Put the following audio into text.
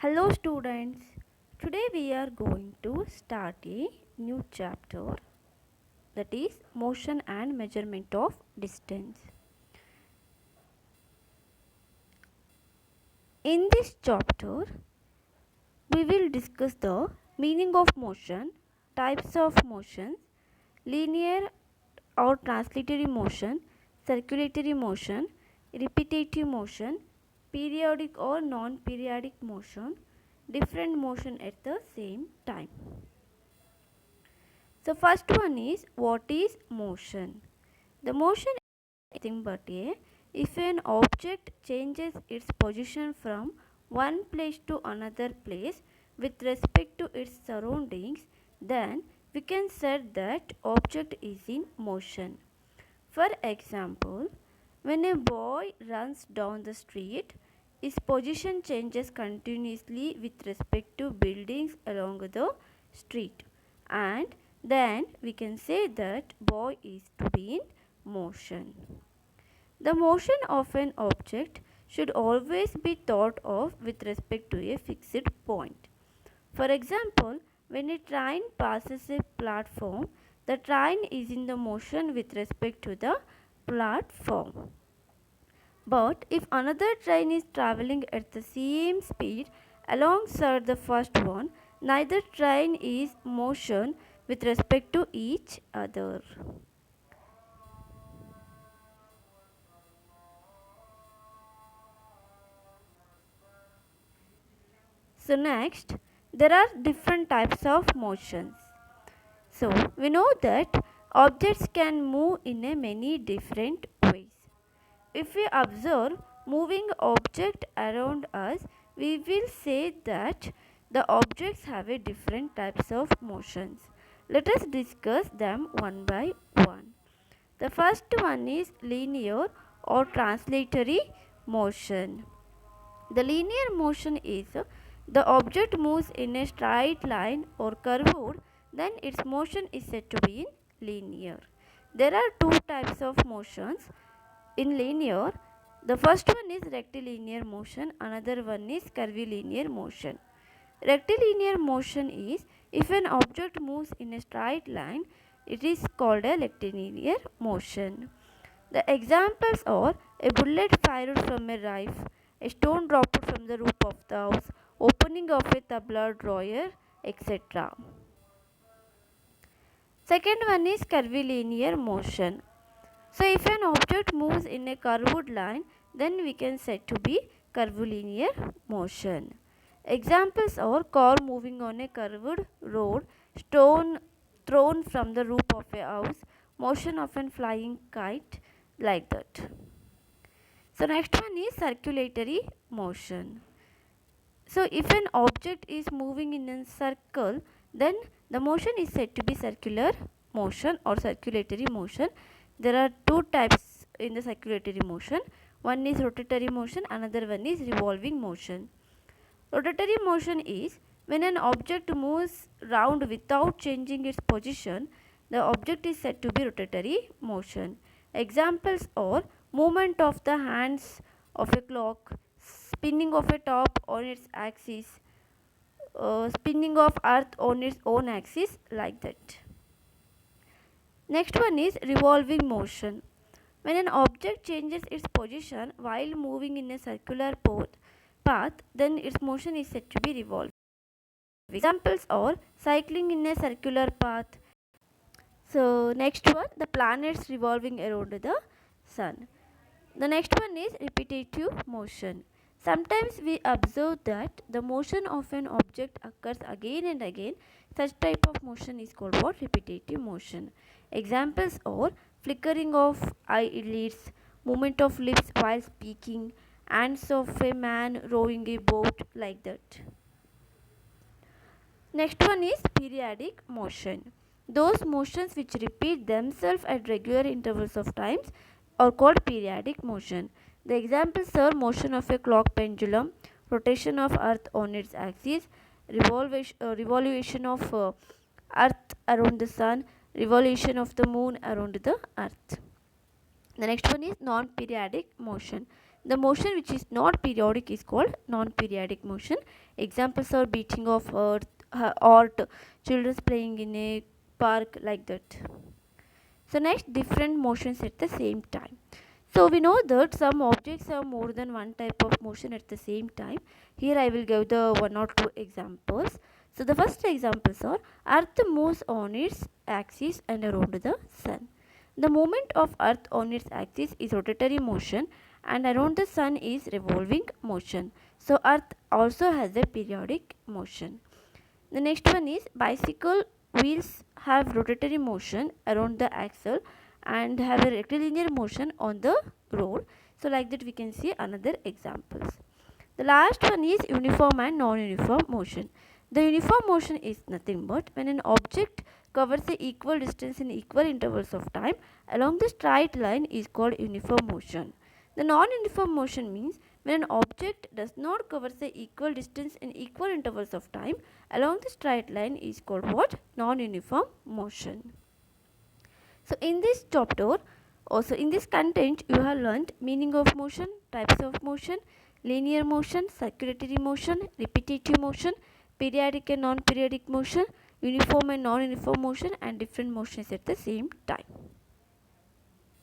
Hello students, today we are going to start a new chapter, that is motion and measurement of distance. In this chapter, we will discuss the meaning of motion, types of motions, linear or translatory motion, circulatory motion, repetitive motion, periodic or non-periodic motion, different motion at the same time. So first one is, what is motion? The motion is nothing but if an object changes its position from one place to another place with respect to its surroundings, then we can say that object is in motion. For example, when a boy runs down the street, his position changes continuously with respect to buildings along the street, and then we can say that boy is to be in motion. The motion of an object should always be thought of with respect to a fixed point. For example, when a train passes a platform, the train is in the motion with respect to the platform. But if another train is traveling at the same speed alongside the first one, neither train is motion with respect to each other. So next, there are different types of motions. So we know that objects can move in a many different ways. If we observe moving object around us, we will say that the objects have a different types of motions. Let us discuss them one by one. The first one is linear or translatory motion. The linear motion is the object moves in a straight line or curved, then its motion is said to be in linear. There are two types of motions in linear. The first one is rectilinear motion, another one is curvilinear motion. Rectilinear motion is if an object moves in a straight line, it is called a rectilinear motion. The examples are a bullet fired from a rifle, a stone dropped from the roof of the house, opening of a tabla drawer, etc. Second one is curvilinear motion. So if an object moves in a curved line, then we can say to be curvilinear motion. Examples are car moving on a curved road, stone thrown from the roof of a house, motion of a flying kite, like that. So next one is circulatory motion. So if an object is moving in a circle, then the motion is said to be circular motion or circulatory motion. There are two types in the circulatory motion. One is rotatory motion, another one is revolving motion. Rotatory motion is when an object moves round without changing its position, the object is said to be rotatory motion. Examples are movement of the hands of a clock, spinning of a top on its axis, spinning of earth on its own axis, like that. Next one is revolving motion. When an object changes its position while moving in a circular path, then its motion is said to be revolving. Examples are cycling in a circular path. So next one, the planets revolving around the sun. The next one is repetitive motion. Sometimes we observe that the motion of an object occurs again and again. Such type of motion is called what? Repetitive motion. Examples are flickering of eyelids, movement of lips while speaking, hands of a man rowing a boat, like that. Next one is periodic motion. Those motions which repeat themselves at regular intervals of times are called periodic motion. The examples are motion of a clock pendulum, rotation of earth on its axis, revolution of earth around the sun, revolution of the moon around the earth. The next one is non-periodic motion. The motion which is not periodic is called non-periodic motion. Examples are beating of earth, art, children playing in a park, like that. So next, different motions at the same time. So we know that some objects have more than one type of motion at the same time. Here I will give the one or two examples. So the first examples are Earth moves on its axis and around the sun. The movement of Earth on its axis is rotatory motion and around the sun is revolving motion. So Earth also has a periodic motion. The next one is bicycle wheels have rotatory motion around the axle and have a rectilinear motion on the road. So like that we can see another examples. The last one is uniform and non-uniform motion. The uniform motion is nothing but when an object covers a equal distance in equal intervals of time along the straight line is called uniform motion. The non-uniform motion means when an object does not cover the equal distance in equal intervals of time along the straight line is called what? Non-uniform motion. So in this chapter, also in this content, you have learnt meaning of motion, types of motion, linear motion, circulatory motion, repetitive motion, periodic and non-periodic motion, uniform and non-uniform motion, and different motions at the same time.